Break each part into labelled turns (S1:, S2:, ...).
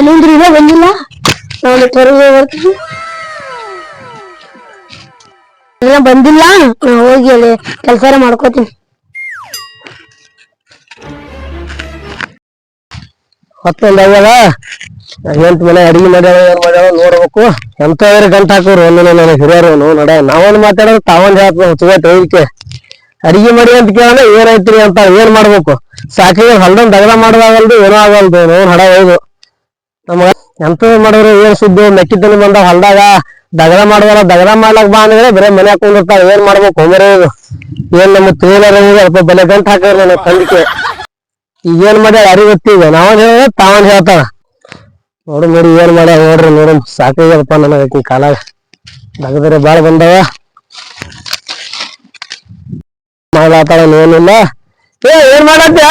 S1: ಎಲ್ಲೊಂದ್ರಿ ಇಲ್ಲ ಬಂದಿಲ್ಲ ನಾನು ಹೊರಗೆ ಬರ್ತೀನಿ ಬಂದಿಲ್ಲ ನಾ ಹೋಗಿ ಅಲ್ಲಿ ಕೆಲಸ ಮಾಡ್ಕೋತೀನಿ
S2: ಹೊತ್ತೊಂದಾಗ್ಯದ ಎಂತ ಮನೆ ಅಡಿಗೆ ಮಾಡ್ಯಾವ ಏನ್ ಮಾಡ್ಯಾವ ನೋಡ್ಬೇಕು ಎಂತವ್ರ ಗಂಟ ಹಾಕೋರು ಒಂದು ನನಗೆ ಹಿರಿಯರು ನಡ ನಾವೊಂದು ಮಾತಾಡೋದು ತಾವೊಂದು ಹೇಳ್ತ ಹುಚ್ಚುಗಟ್ಟ ಹೇಳಿಕೆ ಅಡಿಗೆ ಮಾಡಿ ಅಂತ ಕೇಳೋಣ ಏನಾಯ್ತ್ರಿ ಅಂತ ಏನ್ ಮಾಡ್ಬೇಕು ಸಾಕಿಗೆ ಹೊಲ್ದಂಗ್ ದಗದ ಮಾಡೋದಾಗಲ್ದು ಏನೋ ಆಗಲ್ದು ನೋನ್ ಹಡ ಒಯ್ದು ನಮಗ ಎಂತ ಮಾಡೋರು ಏನ್ ಸುದ್ದಿ ಮೆಕ್ಕಿತನ ಬಂದ ಹೊಲ್ದಾಗ ದಗದ ದಗದ ಮಾಡ್ಲಾಕ್ ಬಾ ಅಂದ್ರೆ ಬರೇ ಮನೆ ಹಾಕೊಂಡಿರ್ತಾರ ಏನ್ ಮಾಡ್ಬೇಕು ಹೋಮರೇ ಇದು ಏನ್ ನಮ್ಮ ತಿಳಿಯಲಾರ ಸ್ವಲ್ಪ ಬೆಲೆ ಗಂಟ ಹಾಕೋರು ನನಗೆ ತಂದಿಕೆ ಈಗೇನ್ ಮಾಡ್ಯಾರ ಯಾರಿಗ ಗೊತ್ತೀಗ ನಾವನ್ ಹೇಳ ತಾವನ್ ಹೇಳ್ತಾಳ ನೋಡು ನೋಡಿ ಏನ್ ಮಾಡ್ಯಾರ ನೋಡ್ರಿ ನೋಡು ಸಾಕಾಗ್ಯದಪ್ಪ ನನಗೆ ಈ ಕಾಲಾಗ ದಗದರೆ ಬಾಳ ಬಂದವ ಮಾಡ್ಲಾತಾಳ ಏನಿಲ್ಲ ಏನ್ ಮಾಡತ್ಯ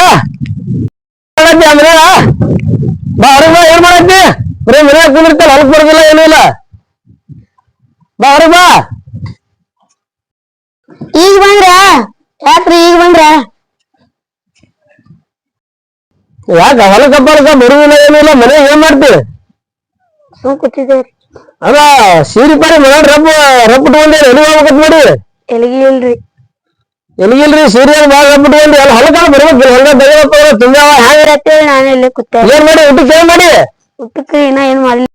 S2: ಮನ್ಯಾಗ ಬಾ ಹೊರಗ್ ಬಾ ಏನ್ ಮಾಡತ್ತಿ ಬರೀ ಮನ್ಯಾಗ ಕುಂದಿರ್ತಾರ ಹೊಲಕ್ ಬರೋದಿಲ್ಲ ಏನೂ ಇಲ್ಲ ಬಾ ಹೊರಗ್ ಬಾ
S1: ಈಗ ಬಂದ್ರ ಯಾಕ್ರಿ ಈಗ ಬಂದ್ರ
S2: ಯಾಕ ಹೊಲಕ್ಕ ಬರುದಿಲ್ಲ ಏನೂ ಇಲ್ಲ ಮನ್ಯಾಗ ಏನ್ ಮಾಡ್ತಿ
S1: ಕೂತಿದ್ದೇವ್ರಿ
S2: ಅದ ಸೀರಿ ಪಾರಿ ಮನ ರಬ್ಬ ತಗೊಂಡಿ ಎಲ್ಲಿ ಹೋಗ್ಬೇಕತ್ ಮಾಡಿ
S1: ಎಲ್ಲಿಗೆ ಇಲ್ರಿ
S2: ಎಲ್ಲಿಗಿಲ್ರಿ ಸೀರೆ ಬಾಳ ರಬ್ಬ ತಗೊಂಡಿ ಅಲ್ಲಿ ಹೊಲಕ್ಕ ಬರ್ಬೇಕ್ರಿ ಹೊಲ ದಗದಪ್ಪ ತುಂಬ್ಯಾವ
S1: ಹ್ಯಾಂಗ ನಾನು ಇಲ್ಲೇ ಕೂತ
S2: ಏನ್ ಮಾಡಿ ಊಟಕ್ಕೆ ಏನ್ ಮಾಡಿ
S1: ಊಟಕ್ಕೆ ಇನ್ನ ಏನ್ ಮಾಡ್ಲಿ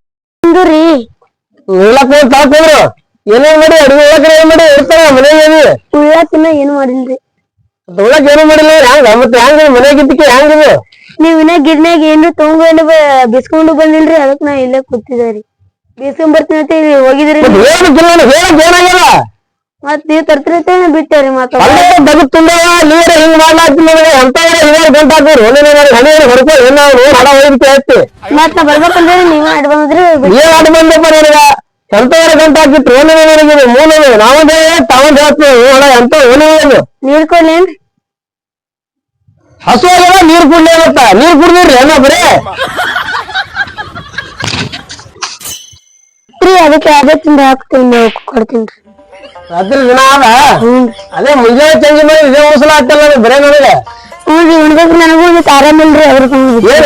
S2: ಉಳ್ಳಾಕ ತಾಕೋದ್ರು ಏನೇನ್ ಮಾಡಿ ಅಡಿಗೆ ಉಳ್ಳಾಕ ಏನ್ ಮಾಡಿ ಇರ್ತಾರ ಮನೆಗೆ
S1: ಉಳ್ಳಾಕಿನ್ನ ಏನು ಮಾಡಿಲ್ರಿ
S2: ಉಳ್ಳಾಕ ಏನು ಮಾಡಿಲ್ಲ ಹ್ಯಾಂಗ ಮತ್ತೆ ಹ್ಯಾಂಗ ಮನೆಗಿದ್ದಕ್ಕೆ ಹ್ಯಾಂಗಿದು
S1: ನೀವ್ ಇನ್ನ ಗಿಡ್ನಾಗ ಏನ್ರಿ ತಗೊಂಡು ಬಿಸ್ಕೊಂಡು ಬಂದಿಲ್ರಿ ಅದಕ್ ನಾ ಇಲ್ಲೇ ಕೂತಿದ್ದೇರಿ ಬಿಸ್ಕೊಂಡ್ ಬರ್ತೀನಿ ಅಂತ ಹೋಗಿದ್ರಿ
S2: ಏನಾಗ್ಯದ
S1: ಮತ್ ನೀವ್ ತರ್ತಿರತ್ತೆ ಬಿಟ್ಟೇರಿ ಮತ್ತ
S2: ದಗ ತುಂಬ್ಯಾವ ನೀರ ಹಿಂಗ್ ಮಾಡ್ಲಾಕ್ತಿಲ್ಲ ಎಂತವ್ರ ಹಿರಿಯರ್ ಗಂಟ ಹಾಕೋರು ಹಣಿ ಹೊರಕೊ ಏನ ಹಣ ಹೋಗಿದ್ಕೆ ಐತಿ
S1: ಮತ್ ನಾ ಬರ್ಬೇಕಂದ್ರೆ ನೀವ್ ಅಡ್ ಬಂದ್ರಿ
S2: ಏನ್ ಅಡ್ ಬಂದಪ್ಪ ನನಗ ಎಂತವ್ರ ಗಂಟ ಹಾಕಿತ್ತು ನನಗೆ ಮೂಲನು ನಾವೊಂದ್ ಹೇಳಿ ತಾವೊಂದ್ ಹೇಳ್ತೀವಿ ಹಣ ಎಂತ ಓನೇನು
S1: ನೀರ್ ಕೊಡ್ಲೇನ್ರಿ
S2: ಹಸು ಆಗಲ್ಲ ನೀರ್ ಕುಡ್ಲಿ ಮತ್ತ ನೀರ್ ಕುಡ್ದಿರ್ರಿ ಅಣ್ಣ ಬರೇ
S1: ಅದಕ್ಕೆ ಅದೇ ತಿಂದ ಹಾಕ್ತೀನಿ ಕೊಡ್ತೀನಿ
S2: ರಾತ್ರಿ ದಿನ ಅದ ಅದೇ ಮುಂಜಾನೆ ಚೇಂಜ್ ಮಾಡಿ ಇದೇ ಉಸಲ ಆಗ್ತಲ್ಲ ಬರೇ ನನಗೆ
S1: ಹ್ಞೂ ಉಣ್ಬೇಕ್ರಿ ನನಗೂ ಆರಾಮಿಲ್ರಿ ಅದ್ರ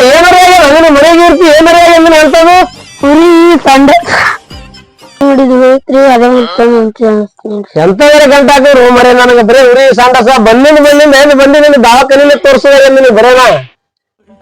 S2: ಏನಾರ ಮನೆಗೆ ಇರ್ತಿ ಏನಾರ ಅಂತದು
S1: ಉರಿ ಸಂಡ ನೋಡಿದ್ವಿ ಐತ್ರಿ ಅದೇ
S2: ಎಂತವರ ಗಂಟ ಹಾಕಿದ್ರು ಮರೆ ನನಗೆ ಬರೀ ಉರಿ ಸಂಡಸ ಬಂದಿಂದ ಏನು ಬಂದಿದ್ದೀನಿ ದವಾಖಾನೆ ತೋರ್ಸೋದಿಲ್ಲ ಬರೇನಾ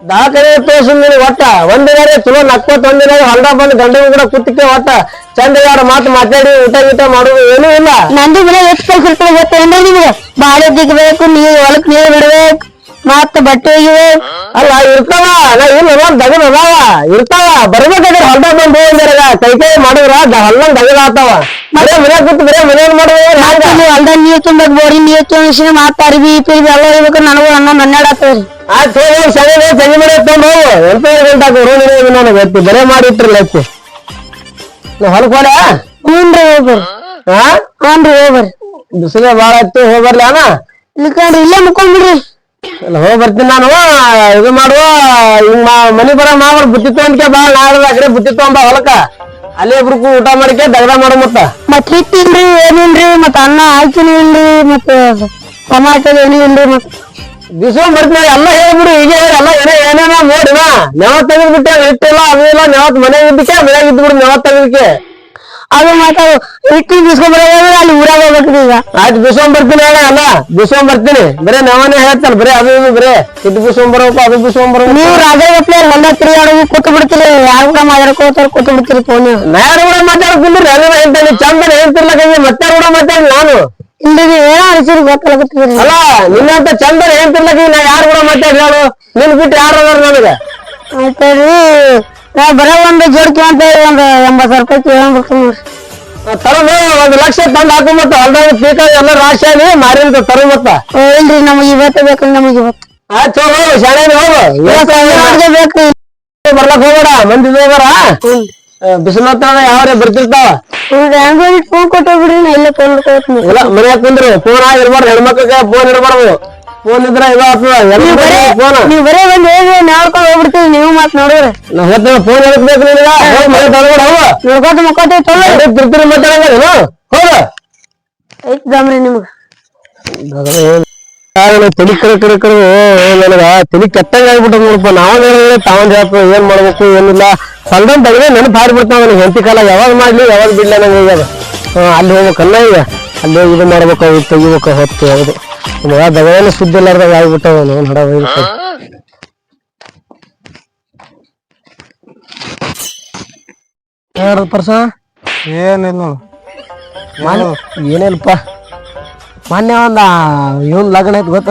S2: ದಾಖಲೆ ತೋರ್ಸಿದ್ ಒಟ್ಟ ಒಂದಿನಾರೇ ಚಲೋ ನಕ್ಕೋತ್ ಒಂದಿನಾರ ಹೊಲ್ದ ಬಂದ್ ಗಂಡನ ಕೂಡ ಕುತ್ತಿಕೆ ಒಟ್ಟ ಚಂದ ಯಾರ ಮಾತು ಮಾತಾಡಿ ಊಟ ಗೀಟ ಮಾಡೋದು ಏನೂ ಇಲ್ಲ
S1: ನಂದು ಮನೆ ಎಷ್ಟು ಕೆಲ್ಸ ಇರ್ತದೆ ಗೊತ್ತೇನ್ರಿ ನಿಮ್ಗೆ ಬಾಳೆ ದಿಗ್ಬೇಕು ನೀರ್ ಹೊಲಕ್ ನೀರ್ ಬಿಡ್ಬೇಕು ಮತ್ತ ಬಟ್ಟೆ ಒಗಿಬೇಕು
S2: ಅಲ್ಲ ಇರ್ತಾವ ನಾ ಇಲ್ಲ ದಗದ ಅದಾವ ಇರ್ತಾವ ಬರ್ಬೇಕಾದ್ರೆ ಹೊಲ್ದ ಬಂದ್ ಹೋಗ್ಯಾರ ಕೈ ಮಾಡಿದ್ರ ಹೊಲ್ದಂಗ್ ದಗದ ಆಗ್ತಾವ ಬರೇ ಮನ್ಯಾಗ ಕೂತ್ ಬರೇ ಮನೇನ್ ಮಾಡೋದು
S1: ಹೊಲ್ದಾಗ ನೀರ್ ತುಂಬಕ್ ಬೋರಿ ನೀರ್ ತುಂಬಿಸಿ ಮತ್ತ ಅರ್ಬಿ ಪಿರ್ಬಿ ಎಲ್ಲ ಹೋಗ್ಬೇಕು ನನಗೂ 11-12 ಆಗ್ತದ್ರಿ
S2: ಆಯ್ತು ಸಂಜೆ ಮಾಡಿ ತಗೊಂಡ್ ಹೋಗು ಎಂತ ಗಂಟ ಹಾಕೋರು ನನಗೆ ಗೊತ್ತಿ ಬರೇ ಮಾಡಿಟ್ರಲ್ಲ ಹೆಚ್ಚು ಹೊಲಕ್ ಹೋದ
S1: ಹ್ಞೂನ್ರಿ ಹೋಗ್ಬರ್ರಿ ಹಾನ್ರಿ ಹೋಗ್ಬರ್ರಿ
S2: ಬಿಸಿಲೇ ಬಾಳ ಆಯ್ತು ಹೋಗ್ಬರ್ಲಿ ಅಣ್ಣ
S1: ಇಲ್ಕಂಡ್ರಿ ಇಲ್ಲೇ ಮುಕ್ಕೊಂಡ್ಬಿಡ್ರಿ
S2: ಇಲ್ಲ ಹೋಗಿ ಬರ್ತೀನಿ ನಾನು ಇದು ಮಾಡುವ ಹಿಂಗ್ ಮನಿ ಬರ ಮಾವರ್ ಬುತ್ತಿ ತಗೊಂಡ್ಕೆ ಬಾ ನಾಳೆ ಆ ಕಡೆ ಬುತ್ತಿ ತಗೊಂಡ್ ಬಾ ಹೊಲಕ್ಕ ಅಲ್ಲಿ ಇಬ್ರು ಊಟ ಮಾಡಿಕೆ ದಗದ ಮಾಡು
S1: ಮತ್ ಹಿಟ್ಟಿಲ್ರಿ ಏನಿಲ್ರಿ ಮತ್ತ ಅನ್ನ ಹಾಕಿನೂ ಇಲ್ರಿ ಮತ್ತ ಟಮಾಟೋ ಏನೂ ಇಲ್ರಿ ಮತ್
S2: ಬಿಸ್ಕೊಂಡ್ ಬರ್ತೀನಿ ಎಲ್ಲ ಹೇಳ್ಬಿಡು ಈಗ ಎಲ್ಲ ಏನೇನ ನೋಡಿನ ನೆವತ್ ತೆಗೆದ್ಬಿಟ್ಟೆ ಹಿಟ್ಟಿಲ್ಲ ಅದು ಇಲ್ಲ ನೆವತ್ ಮನೆಗೆ ಇದ್ದಕ್ಕೆ ಮನೆಯಾಗ ಇದ್ಬಿಡು ನೆವತ್ ತೆಗೆದಕ್ಕೆ
S1: ಅದು ಮತ್ತ ಹಿಟ್ಟಿ ಬಿಸ್ಕೊಂಡ್ ಬರೋದ್ರೆ ಅಲ್ಲಿ ಊರಾಗ ಹೋಗ್ಬೇಕ್ರಿ ಈಗ
S2: ಆಯ್ತು ಬಿಸ್ಕೊಂಡ್ ಬರ್ತೀನಿ ಹೇಳ ಅಲ್ಲ ಬಿಸ್ಕೊಂಡ್ ಬರ್ತೀನಿ ಬರೇ ನಾವನೇ ಹೇಳ್ತಾನ ಬರೇ ಅದು ಇದು ಬರೇ ಹಿಟ್ಟು ಬಿಸ್ಕೊಂಡ್ ಬರೋಕು ಅದು ಬಿಸ್ಕೊಂಡ್ ಬರೋ
S1: ನೀವು ರಾಜಗಪ್ಲೆ ಹೊಲ ತಿರುಗಾಡೋದು ಕೂತು ಬಿಡ್ತೀರಿ ಯಾರು ಕೂಡ ಮಾತಾಡ್ಕೋತಾರ ಕೂತು ಬಿಡ್ತೀರಿ ಫೋನ್
S2: ಯಾರು ಕೂಡ ಮಾತಾಡ್ತಿಲ್ರಿ ಅದನ್ನ ಹೇಳ್ತಾನೆ ಚಂದನ ಹೇಳ್ತಿರ್ಲಕ್ಕ ಮತ್ತೆ ಕೂಡ ಮಾತಾಡಿ ನಾನು
S1: ಇಲ್ರಿ ಏನೋ ಅನಿಸಿರಿ ಗೊತ್ತಾಗತ್ತೀರಿ
S2: ಅಲ್ಲ ನಿನ್ನಂತ ಚಂದನ ಹೇಳ್ತಿರ್ಲಕ್ಕ ನಾ ಯಾರು ಕೂಡ ಮಾತಾಡಿ ಹೇಳು ನಿನ್ ಬಿಟ್ಟು ಯಾರು ಅದಾರ ನನಗ
S1: ಆಯ್ತರಿ ನಾ ಬರೋ ಒಂದು ಜೋಡ್ಕಿ ಅಂತ ಒಂದು 80,000 ರೂಪಾಯಿ ಕೇಳಬೇಕು ನೋಡ್ರಿ
S2: ತರದು 1 ಲಕ್ಷ ತಂದು ಹಾಕೊಂಬತ್ತ ಹೊಲ್ದಾಗ ಪೀಕ ಎಲ್ಲ ರಾಶಿ ಆಗಿ ಮಾರಿಂದ ತರು ಮತ್ತ
S1: ಇಲ್ರಿ ನಮಗೆ ಇವತ್ತು ಬೇಕ್ರಿ ನಮಗೆ ಇವತ್ತು
S2: ಆಯ್ತು ಹೋಗು ಶಾಣೆ ಹೋಗು
S1: ಬೇಕ್ರಿ
S2: ಬರ್ಲಕ್ ಹೋಗ್ಬೇಡ ಮಂದಿ ಹೋಗಾರ ಬಿಸಿಲತ್ತ ಯಾವ್ರೆ ಬರ್ತಿರ್ತಾವ
S1: ಫೋನ್ ಕೊಟ್ಟು ಬಿಡ್ರಿ ನಾ ಇಲ್ಲೇ ಫೋನ್ ಕೊಡ್ತೀನಿ
S2: ಇಲ್ಲ ಮನ್ಯಾಗ ಕುಂದ್ರಿ ಫೋನ್ ಆಗಿರ್ಬಾರ್ದು ಹೆಣ್ಮಕ್ಳಿಗೆ ಫೋನ್ ಇಡಬಾರ್ದು ಫೋನ್ ಇದ್ರ ಇದು ಫೋನ್
S1: ನೀವ್ ಬರೇ ಬಂದ್ ಹೇಳಿ ನಾಳ್ಕೊಂಡ್ ಹೋಗ್ಬಿಡ್ತೀವಿ ನೀವು ಮತ್ ನೋಡಿದ್ರೆ
S2: ನಾ ಹೇಳ್ತೇನೆ ಫೋನ್ ಎದಕ್ ಬೇಕು ನಿನಗ ಮನೆ ತಗೊಂಡ್ ಹೋಗು
S1: ನೋಡ್ಕೊತ ಮಕ್ಕೋತೀವಿ ತೊಗೊಳ್ಳಿ
S2: ತಿರ್ತಿರಿ ಮಾತಾಡಂಗೇನು ಹೋಗ
S1: ಐತ್ರಿ ನಿಮ್ಗ
S2: ತಲಿ ಕರೆ ನನಗ ತಲಿ ಕೆಟ್ಟಂಗ ಆಗ್ಬಿಟ್ಟ ನೋಡಪ್ಪ ನಾವ್ ತಾವಂದ್ ಹೇಳ್ತ ಏನ್ ಮಾಡ್ಬೇಕು ಏನಿಲ್ಲ ಹೊಲ್ದಂತ ತೆಗ್ದೆ ನೆನಪು ಹಾರಿ ಬಿಡ್ತಾವ ನನಗೆ ಹೆಂಡತಿ ಕಾಲ ಯಾವಾಗ ಮಾಡ್ಲಿ ಯಾವಾಗ ಬಿಡ್ಲ ನಂಗೆ ಹೋಗ್ಯದ ಅಲ್ಲಿ ಹೋಗ್ಬೇಕಲ್ಲ ಈಗ ಅಲ್ಲಿ ಹೋಗಿ ಇದು ಮಾಡ್ಬೇಕು ಇದು ತೆಗಿಬೇಕು ಹೊತ್ತು ಯಾವುದು ಮಗ ದಗವೇನು ಸುದ್ದಿ ಇಲ್ಲಾರ್ದಾಗ ಆಗ್ಬಿಟ್ಟವ ಹಡ ಹೋಗ್ಬಿಟ್ಟು ಪರ್ಸ
S3: ಏನಿಲ್ಲ ನೋಡು
S2: ಏನಿಲ್ಲಪ್ಪ ಮೊನ್ನೆ ಒಂದ ಇವನ್ ಲಗ್ನ ಐತಿ ಗೊತ್ತ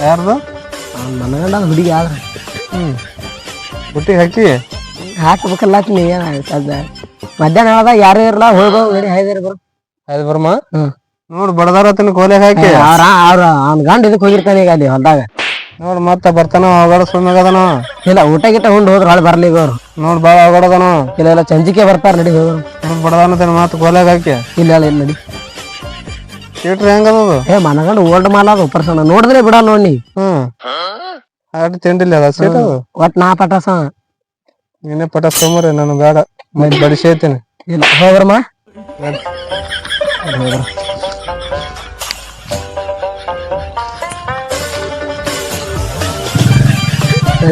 S3: ಯಾರ್ದು
S2: ಮನಗಂಡ ಹುಡುಗಿ ಆದ್ರೆ
S3: ಬುಟ್ಟಿಗೆ ಹಾಕಿ
S2: ಹಾಕ್ಬೇಕಲ್ಲ ನೀ ಏನಾಗುತ್ತೆ ಅದ ಮಧ್ಯಾಹ್ನ ಹೇಳ್ದಾಗ ಯಾರು ಇರಲ್ಲ ಹೋಗೋ ಗಡಿ ಹಾಯ್ದಾರ ಬರೋ
S3: ಆಯ್ತು ಬರ್ಮ
S2: ಹ್ಮ್
S3: ನೋಡು ಬಡದಾರತನ ಕೋಲೆ ಹಾಕಿ
S2: ಅವ್ರ ಅವ್ನ ಗಂಡ ಇದಕ್ ಹೋಗಿರ್ತಾನೆ ಈಗ ಅಲ್ಲಿ ಹೊಲ್ದಾಗ
S3: ನೋಡು ಮತ್ತೆ ಬರ್ತಾನ ಹೊಗಡ ಸುಮ್ಮಗದನ
S2: ಇಲ್ಲ ಊಟ ಗಿಟ್ಟ ಉಂಡು ಹೋದ್ರ ಹೊಳ ಬರ್ಲಿ ಈಗ ಅವ್ರು
S3: ನೋಡು ಬಾಳ ಹೊಗಡದನ
S2: ಇಲ್ಲ ಇಲ್ಲ ಸಂಜಿಕೆ ಬರ್ತಾರ ನಡಿ ಹೋಗೋರು
S3: ನೋಡು ಬಡದಾನತನ ಮತ್ತೆ ಕೋಲೆ ಹಾಕಿ
S2: ಇಲ್ಲ ಇಲ್ಲ ನಡಿ
S3: ಥಿಯೇಟ್ರ್ ಹೆಂಗದ
S2: ಮನಗಂಡ ಓಲ್ಡ್ ಮಾಲ್ ಅದು ಪರ್ಸನ ನೋಡಿದ್ರೆ ಬಿಡಲ್ಲ ನೋಡಿ
S3: ಆಟ ತಿಂಡಿಲ್ಲ ಅದ ಸೀಟ್ ಅದು
S2: ಒಟ್ ನಾ ಪಟಾಸ
S3: ನೀನೇ ಪಟ ಸೋಮರಿ ನಾನು ಬೇಡ ಮತ್ತೆ ಬಡಿಸಿ ಐತೀನಿ
S2: ಇಲ್ಲ ಹೋಗ್ರಮ್ಮ ನಡಿ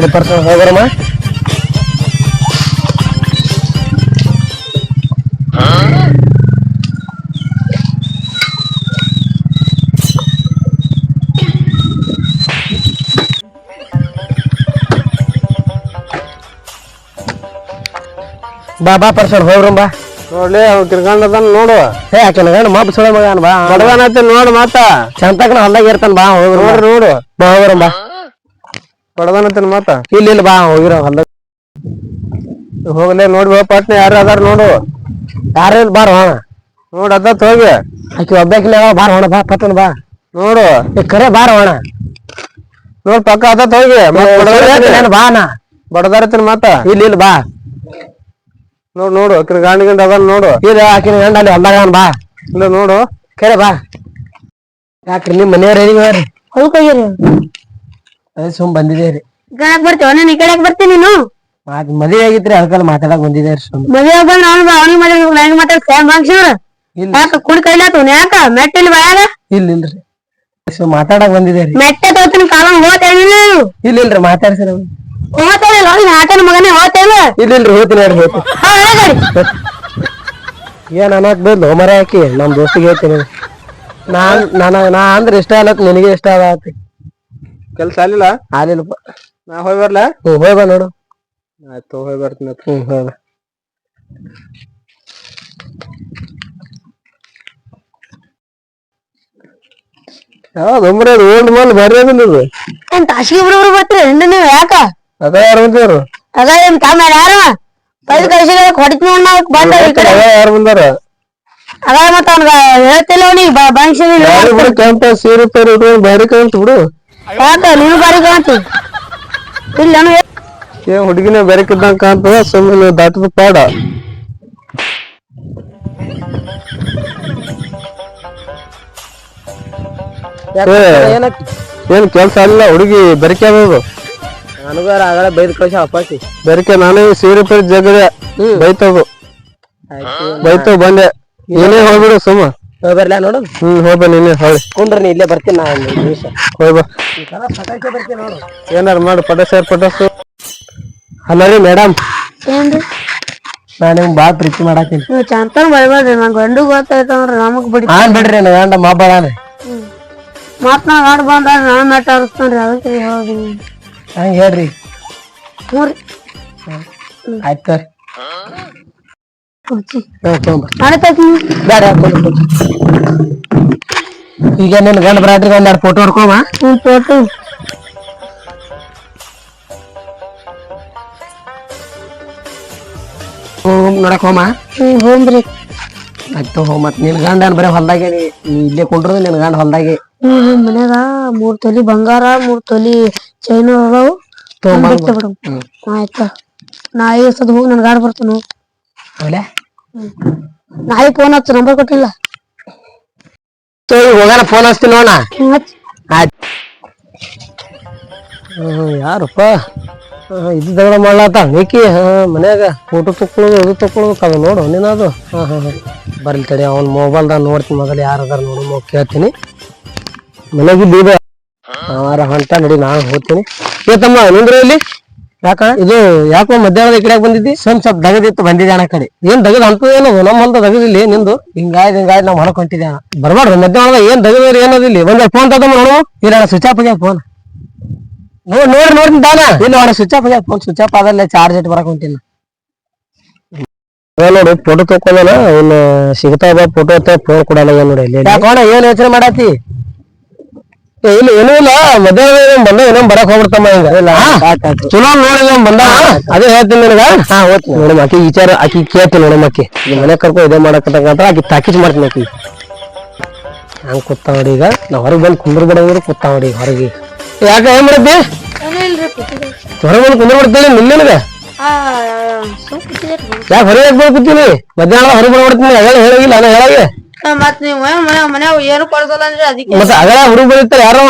S2: ಪರ್ಸನ್ ಹೋಗ್ರಮ್ಮ ಬಾ ಬಾ ಪರ್ಸನ್ ಹೋಗ್ರಂ ಬಾ
S3: ನೋಡ್ಲಿ ಅವ್ನು ಕಿರ್ಕೊಂಡದನ್ ನೋಡು
S2: ಹೇ ಆಕೆ ಗಂಡ ಮಬ್ಬ ಸುಳ ಮಗನ್ ಬಾ
S3: ಬಡದಾನತಿ ನೋಡು ಮಾತ
S2: ಚಂತಕನ ಹೊಲ್ದಾಗ ಇರ್ತಾನ ಬಾ ಹೋಗ್ರ
S3: ನೋಡ್ರಿ ನೋಡು
S2: ಬಾ ಹೋಗ್ರಂ ಬಾ
S3: ಬಡದಾನತಿನ ಮಾತ
S2: ಇಲ್ಲ ಇಲ್ಲ ಬಾ ಹೋಗಿರ ಹೊಲ್ದಾಗ
S3: ಹೋಗ್ಲೇ ನೋಡಿ ಪಾಟ್ನ ಯಾರು ಅದಾರ ನೋಡು
S2: ಯಾರು ಇಲ್ಲ ಬಾರ ಹೋಣ
S3: ನೋಡ್ ಅದ ಹೋಗಿ
S2: ಆಕಿ ಒಬ್ಬಾಕಿನ ಬಾರ ಹೋಣ ಬಾ ಪಟ್ಟಣ ಬಾ
S3: ನೋಡು
S2: ಕರೆ ಬಾರ ಹೋಣ
S3: ನೋಡ್ ಪಕ್ಕ ಅದ ಹೋಗಿ
S2: ಬಾ ನಾ
S3: ಬಡದಾರತಿನ ಮಾತ
S2: ಇಲ್ಲ ಇಲ್ಲ ಬಾ
S3: ನೋಡ್ ನೋಡು ಅಕ್ಕಿನ ಗಾಂಡಿ ಗಂಡ ಅದ ನೋಡು
S2: ಇಲ್ಲ ಆಕಿನ ಗಂಡ ಅಲ್ಲಿ ಹೊಲ್ದಾಗ ಬಾ
S3: ಇಲ್ಲ ನೋಡು
S2: ಕರೆ ಬಾ ಯಾಕ್ರಿ ನಿಮ್ ಮನೆಯವ್ರ ಹೇಳಿ
S1: ಹೊಲ್ಕ್ ಹೋಗಿರಿ
S2: ಅದೇ ಸುಮ್ ಬಂದಿದೇರಿ
S1: ಗಣಕ್ ಬರ್ತೀವ ನಾನು ಈ ಕಡೆಕ್ ಬರ್ತೀನಿ ನೀನು
S2: ಮದುವೆ ಆಗಿತ್ರಿ ಅದಕ್ಕೆಲ್ಲ ಮಾತಾಡಕ್ ಬಂದಿದ್ದೇರಿ ಸುಮ್
S1: ಮದ್ವೆ ಬಂದ್ ಅವ್ನಿಗೆ ಮಾತಾಡ್ಬೇಕು ನನಗೆ ಮಾತಾಡ್ತ ಬಾಂಗ್ಸಿವ್ರ
S2: ಇಲ್ಲ
S1: ಯಾಕ ಕುಡಿ ಕೈಲಾತು ಯಾಕ ಮೆಟ್ಟಿಲ್ ಬಾಯಾಗ
S2: ಇಲ್ಲ ಇಲ್ರಿ ಸುಮ್ ಮಾತಾಡಕ್ ಬಂದಿದ್ದೇರಿ
S1: ಮೆಟ್ಟೆ ತೋತನ ಕಾಲ ಹೋತೇನಿಲ್ಲ
S2: ಇಲ್ಲ ಇಲ್ರಿ ಮಾತಾಡ್ಸಿರ
S1: ಹೋತೇನಿಲ್ಲ ಆಟನ ಮಗನೇ ಹೋತೇನಿಲ್ಲ
S2: ಇಲ್ಲ ಇಲ್ರಿ ಹೋಗ್ತೀನಿ ಹೇಳ್ರಿ ಹೋಗ್ತೀನಿ
S1: ಹಾ ಹೇಳಿ
S2: ಏನ್ ಅನ್ನಕ್ ಬದ್ಲು ಮರ ಹಾಕಿ ನಮ್ ದೋಸ್ತಿಗೆ ಹೇಳ್ತೀನಿ ನಾ ಅಂದ್ರೆ ಇಷ್ಟ ಅಲ್ಲತ್ ನಿನಗೆ ಇಷ್ಟ ಆಗತಿ
S3: ಕೆಲ್ಸ ಅಲ್ಲಿಲ್ಲ
S2: ಆಲಿಲ್ಲಪ್ಪ
S3: ನಾ ಹೋಗಿ ಬರ್ಲಾ
S2: ಹೋಯ್ ಬಾ ನೋಡು
S3: ಆಯ್ತು ಹೋಗಿ ಬರ್ತೀನಿ
S2: ಹೋಯ್ ಬಾ ಯಾವ್ದು ಒಮ್ಮರೆ ಅದು ಓಲ್ಡ್ ಮಾಲ್ ಬರ್ರಿ ಅದನ್ನದು
S1: ಏನ್ ತಾಸಿಗೆ ಬರೋಬ್ರು ಬರ್ತೀರಿ ಹೆಂಡ ನೀವು ಯಾಕ
S2: ಅದ ಯಾರು ಬಂದಿವ್ರು
S1: ಅದ ಏನ್ ತಮ್ಮ ಯಾರ ಪೈಲ್ ಕಳ್ಸಿ ಹೊಡಿತ್ ನೋಡ್ ನಾವ್ ಬಂದ ಈ ಕಡೆ
S2: ಯಾರು ಬಂದಾರ
S1: ಅದ ಮತ್ತ ಅವ್ನ್ಗ ಹೇಳ್ತಿಲ್ಲ ಅವನಿಗೆ ಬಾಂಗ್ಸಿವಿಲ್ಲ
S2: ಯಾರು ಬಿಡು ಕೆಂಪ ಸೀರೆ ಪೇರು ಉಟ್ಕೊಂಡು ಬಾರಿ ಕಾಣ್ತು ಬಿಡು
S1: ಯಾಕ ನೀನು ಬಾರಿ ಕಾಣ್ತಿ ಇಲ್ಲ
S3: ಏನ್ ಹುಡುಗಿನ ಬೆರಕಿದ್ದಂಗ ಕಾಣ್ತದ ಸುಮ್ಮನೆ ದಾಟದ ಪಾಡ
S2: ಏನಕ್ಕೆ
S3: ಏನ್ ಕೆಲ್ಸ ಅಲ್ಲ ಹುಡುಗಿ ಬೆರಕೆ ಆಗೋದು
S2: ನನಗಾರ ಆಗಲ್ಲ ಬೈದ್ ಕಳ್ಸ ಅಪ್ಪಾಸಿ
S3: ಬೆರಕೆ ನಾನೇ ಸೀರೆ ಪೇರು ಜಗದ ಬೈತದು ಬೈತು ಬಂದೆ ನೀನೇ ಹೋಗ್ಬಿಡು ಸುಮ್ಮ
S2: ಬರ್ಲಾ ನೋಡು
S3: ಹೋಗ್ಬ ನೀನೇ ಹೊಳಿ
S2: ಕುಂಡ್ರಿ ನೀ ಇಲ್ಲೇ ಬರ್ತೀನಿ ನಾ ಒಂದು ದಿವಸ
S3: ಹೋಗ್ಬಾ
S2: ಬರ್ತೀನಿ ನೋಡು
S3: ಏನಾರು ಮಾಡು ಪಟಾಸು
S2: ಅಲ್ಲ ರೀ ಮೇಡಮ್
S1: ಏನ್ರಿ
S2: ನಾ ನಿಮ್ಗೆ ಭಾಳ ಪ್ರೀತಿ ಮಾಡಾತೀನಿ
S1: ನೀವು ಚಂತನ್ ಬೈಬೇಡ್ರಿ ನನ್ ಗಂಡು ಗೊತ್ತಾಯ್ತಂದ್ರ ನಮಗ್ ಬಿಡಿ
S2: ಬಿಡ್ರಿ ನಾ ಗಂಡ ಮಾಬಾಳೆ
S1: ಮತ್ ನಾ ಗಂಡ ಬಂದ ನಾನ್ ಮೆಟ್ಟ ಹರಿಸ್ತಾನ್ರಿ ಅದಕ್ಕೆ ಹೋಗಿ
S2: ಹಂಗೆ ಹೇಳ್ರಿ
S1: ಮೂರಿ
S2: ಆಯ್ತು
S1: ನಡೀತೈತಿ
S2: ಬೇಡ ಈಗ ನಿನ್ ಗಂಡ ಬರಾಟ್ರಿ ಒಂದೆರಡು ಫೋಟೋ ಹೊಡ್ಕೋಮ
S1: ಫೋಟೋ
S2: ನೋಡಕ್ ಹೋಮ
S1: ಹೋಮ್ರಿ
S2: ಆಯ್ತು ಹೋಮ್ ಮತ್ ನಿನ್ ಗಂಡ ಬರೀ ಹೊಲ್ದಾಗೆ ನೀ ಇಲ್ಲೇ ಕುಂಡ್ರದ ನಿನ್ ಗಂಡ ಹೊಲ್ದಾಗೆ
S1: ಮನ್ಯಾಗ 3 ತೊಲಿ ಬಂಗಾರ 3 ತೊಲಿ ಚೈನ್ ಅದಾವು ಬಿಡು ಆಯ್ತಾ ನಾಯಿ ಸದ್ ಹೋಗಿ ನನ್ ಗಾಡಿ ಬರ್ತಾನ ನಾಯಿ ಫೋನ್ ಹಚ್ಚ ನಂಬರ್ ಕೊಟ್ಟಿಲ್ಲ
S2: ಹೋಗೋಣ ಫೋನ್ ಹಚ್ತೀನಿ ನೋಡ ಆಯ್ತು ಯಾರಪ್ಪ ಇದು ದಗಡ ಮಾಡ್ಲಾತ ಬೇಕಿ ಮನ್ಯಾಗ ಫೋಟೋ ತಕ್ಕೊಳ್ಳೋದು ಅದು ತಕ್ಕೊಳ್ಳೋದು ಕದ ನೋಡು ನೀನದು ಬರ್ಲಿ ತಡಿ ಅವ್ನ ಮೊಬೈಲ್ದಾಗ ನೋಡ್ತೀನಿ ಮೊದಲು ಯಾರು ಅದಾರ ನೋಡು ಕೇಳ್ತೀನಿ ಮನೆಗೆ ಬೀದ ಅವರ ಹೊಂಟ ನಡಿ ನಾನು ಹೋಗ್ತೀನಿ ತಮ್ಮ ನಿಂದ್ರೆ ಇಲ್ಲಿ ಯಾಕ ಇದು ಯಾಕೋ ಮಧ್ಯಾಹ್ನದ ಈ ಕಡೆ ಬಂದಿದ್ದಿ ಸ್ವಲ್ಪ ದಗದಿತ್ತು ಬಂದಿದ್ದೆ ಅಣ್ಣ ಕಡೆ ಏನ್ ದಗದ್ ಅಂತದ ಏನದು ನಮ್ಮ ಹೊಲದ ದಗದಿಲ್ಲ ನಿಂದು ಹಿಂಗಾಯ್ದು ನಾವು ಹೊಲಕ್ ಹೊಂಟಿದ್ದೆ ಅಣ್ಣ ಬರ್ಬಾರ್ದು ಮಧ್ಯಾಹ್ನದ ಏನ್ ದಗದ ಏನದಿಲ್ಲ ಒಂದ್ ಫೋನ್ ತಗೊಂಡ್ ನೋಡು ಇಲ್ಲ ಅಣ್ಣ ಸ್ವಿಚ್ ಆಫ್ ಆಗ್ಯಾವ ಫೋನ್ ನೋಡ್ತೀನಿ ತಾನ ಇಲ್ಲ ಅಣ್ಣ ಸ್ವಿಚ್ ಆಫ್ ಆಗ್ಯಾವ ಫೋನ್ ಸ್ವಿಚ್ ಆಫ್ ಆದಲ್ಲೇ ಚಾರ್ಜ್ ಇಟ್ಟು ಬರಕ್ ಹೊಂಟಿನ ನೋಡು ಫೋಟೋ ತಕೊಂಡನ ಅವ್ನ ಸಿಗ್ತಾವ ಫೋಟೋ ಫೋನ್ ಕೊಡಲ್ಲ ಏನ್ ನೋಡಿ ಯಾಕೋಣ ಏನ್ ಯೋಚನೆ ಮಾಡಾತಿ ಇಲ್ಲ ಏನೂ ಇಲ್ಲ ಮಧ್ಯಾಹ್ನ ಬಂದ ಏನೋ ಬರಕ್ ಹೋಗ್ಬಿಡ್ತಮ್ಮ ಹಿಂಗ ಚಲೋ ನೋಡಿ ಬಂದ ಅದೇ ಹೇಳ್ತೀನಿ ನಿನಗ ನೋಡಮ್ಮ ಆಕಿ ವಿಚಾರ ಆಕಿ ಕೇಳ್ತೀನಿ ನೋಡಮ್ಮ ಆಕಿ ಮನೆ ಕರ್ಕೊ ಇದೇ ಮಾಡಕತ್ತಂತ ಆಕಿ ತಾಕೀಜ್ ಮಾಡ್ತೀನಿ ಆಕಿ ಹಂಗ ಕೂತ ನೋಡಿ ಈಗ ನಾವ್ ಹೊರಗೆ ಬಂದು ಕುಂದ್ರ ಬಿಡೋದ್ರು ಕೂತ ನೋಡಿ ಹೊರಗೆ ಯಾಕ ಏನ್ ಮಾಡತ್ತಿ ಹೊರಗೆ ಬಂದು ಕುಂದ್ರ ಬಿಡ್ತೀನಿ ನಿನ್ನೆನಗ ಯಾಕೆ ಹೊರಗೆ ಬಂದು ಕೂತೀನಿ ಮಧ್ಯಾಹ್ನ ಹೊರಗೆ ಬಂದ್ಬಿಡ್ತೀನಿ ಅಗಳ ಹೇಳೋಗಿಲ್ಲ ನಾನು ಹೇಳಾಗೆ
S1: ಮತ್ ನೀವ್ ಮನ್ಯಾಗ ಏನು ಕೊಡ್ಸಲ್ಲ ಅಂದ್ರೆ ಅದಕ್ಕೆ
S2: ಮತ್ತೆ ಅಗಳ ಹುಡುಗ ಬರೀತಾರೆ ಯಾರವ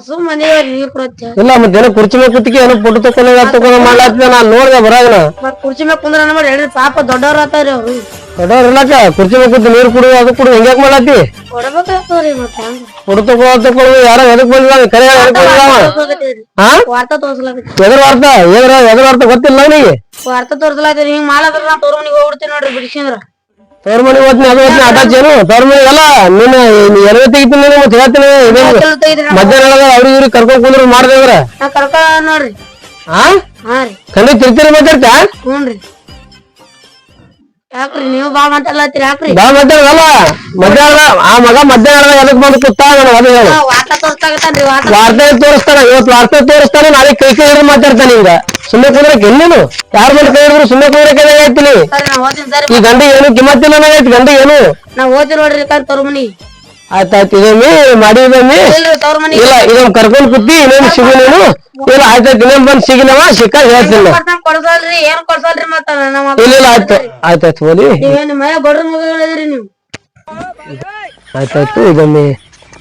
S1: ಸುಮ್ಮನೆ ನೀರ್ ಕೊಡತ್ತೆ
S2: ಇಲ್ಲ ಮತ್ತೆ ಏನೋ ಕುರ್ಚಿ ಮೇಲೆ ಕೂತಿಗೆ ಏನೋ ಫೋಟೋ ತಕೊಂಡ್ ಮಾಡ್ಲಾತಿದ್ದೆ ನಾನ್ ನೋಡ್ದೆ ಬರಾಗನ
S1: ಮತ್ ಕುರ್ಚಿ ಮ್ಯಾಗ ಕುಂದ್ರ ಮಾಡಿ ಹೇಳ್ರಿ ಪಾಪ ದೊಡ್ಡವ್ರ ಆತಾರಿ ಅವ್ರು
S2: ದೊಡ್ಡವ್ರ ಇರ್ಲಾಕ ಕುರ್ಚಿ ಮೇಲೆ ಕೂತು ನೀರು ಕುಡು ಅದು ಕುಡು ಹೆಂಗ್ಯಾಕ್ ಮಾಡ್ಲಾತಿ
S1: ಕೊಡ್ಬೇಕಾಗ್ತದ್ರಿ ಮತ್ತ
S2: ಫೋಟೋ ತಕೊಳ್ಳೋದು ಯಾರೋ ಎದಕ್ ಬಂದಿಲ್ಲ ಕರೆ ಎದಕ್ ಬಂದಿಲ್ಲ
S1: ವಾರ್ತಾ ತೋರ್ಸ್ಲಾಕತ್ತಿ
S2: ಎದ್ರ ವಾರ್ತ ಗೊತ್ತಿಲ್ಲ ಅವನಿಗೆ
S1: ವಾರ್ತಾ ತೋರ್ಸ್ಲಾಕತ್ತಿ ಹಿಂಗ್ ಮಾಡದ್ರ ನಾ ತೋರ್ ಮನಿಗ್ ಹೋಗ್ಬಿಡ್ತೀನಿ ನೋಡ್ರಿ ಬಿಡಿಸಿಂದ್ರ
S2: ತೋರ್ ಮನಿ ಓದ್ತೀನಿ ಅದು ಓದ್ತೀನಿ ಆಟಾಚೇನು ತೋರ್ ಮನಿ ಎಲ್ಲ ನೀನು ಎಲ್ಲಿ ತೆಗಿತೀನಿ ನೀನು ಮತ್ತೆ ಹೇಳ್ತೀನಿ ಮಧ್ಯಾಹ್ನ ಅವ್ರಿಗೆ ಇವ್ರಿಗೆ ಕರ್ಕೊಂಡ್ ಕುಂದ್ರು ಮಾಡ್ದೇವ್ರ
S1: ನಾ ಕರ್ಕ ನೋಡ್ರಿ ಹಾ ರೀ
S2: ಖಂಡಿತ ತಿರ್ತೀರಿ ಮಾತಾಡ್ತಾ
S1: ಹ್ಞೂನ್ರಿ ಯಾಕ್ರಿ ನೀವು ಬಾ ಮಾತಾಡ್ಲತ್ತೀರಿ ಯಾಕ್ರಿ
S2: ಬಾ ಮಾತಾಡಲ್ಲ ಮಧ್ಯಾಹ್ನ ಆ ಮಗ ಮಧ್ಯಾಹ್ನ ಎದಕ್ ಬಂದು ಕೂತ ಅದು ಹೇಳು
S1: ವಾರ್ತಾ ತೋರ್ಸ್ಲಾಕತ್ತಾನ್ರಿ
S2: ವಾರ್ತೆ ತೋರಿಸ್ತಾನ ಇವತ್ತು ವಾರ್ತೆ ತೋರಿಸ್ತಾನೆ ನಾಳೆ ಕೈ ಹಿಡಿದು ಮಾತಾಡ್ತಾನೆ ಈಗ ಸುಮ್ಮನೆ ಕುಂದ್ರಕ್ಕೆ ಎಲ್ಲಿನು ಯಾರ ಮೇಲೆ ಕೈ ಹಿಡಿದ್ರು ಸುಮ್ಮನೆ ಕುಂದ್ರಕ್ಕೆ ಹೇಳ್ತೀನಿ
S1: ನಾ ಓದ್ತೀನಿ ಸರಿ
S2: ಈ ಗಂಡಿ ಏನು ಕಿಮ್ಮತ್ತಿಲ್ಲ ನನಗೈತಿ ಗಂಡಿ ಏನು
S1: ನಾ ಓದ್ತೀನಿ ನೋಡ್ರಿ ತೋರ್ ಮನಿ
S2: ಆಯ್ತಾಯ್ತು ಇದೊಮ್ಮೆ ಮಾಡಿದೊಮ್ಮೆ
S1: ಇಲ್ರಿ ತೋರ್ ಮನಿ
S2: ಇಲ್ಲ ಇದೊಂದು ಕರ್ಕೊಂಡ್ ಕೂತಿ ಇನ್ನೇನು ಸಿಗು ನೀನು ಇಲ್ಲ ಆಯ್ತಾಯ್ತು ಇನ್ನೇನು ಬಂದು ಸಿಗಿನವ ಸಿಕ್ಕ ಹೇಳ್ತೀನಿ
S1: ಕೊಡ್ಸಲ್ರಿ ಏನ್ ಕೊಡ್ಸಲ್ರಿ ಮತ್ತ
S2: ಇಲ್ಲ ಆಯ್ತು ಆಯ್ತಾಯ್ತು ಹೋಲಿ
S1: ನೀವೇನು ಮನೆ ಬಡ್ರ ಮಗಳಿದ್ರಿ ನೀವು
S2: ಆಯ್ತಾಯ್ತು ಇದೊಮ್ಮೆ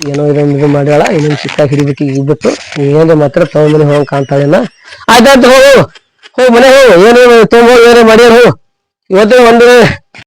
S2: ಏನೋ ಇದೊಂದು ಇದು ಮಾಡ್ಯಾಳ ಇನ್ನೊಂದು ಸಿಕ್ಕ ಹಿಡಿಬೇಕು ಈಗ ಬಿಟ್ಟು ನೀವೇನು ಮಾತ್ರ ತಗೊಂಬನಿ ಹೋಗ್ ಕಾಣ್ತಾಳೇನ ಆಯ್ತಾಯ್ತು ಹೋಗು ಹೋಗಿ ಮನೆ ಹೋಗು ಏನೇನು ತೊಗೊಂಡು ಹೋಗಿ ಏನೇ ಮಾಡ್ಯಾರ ಹೋಗು ಇವತ್ತು ಒಂದು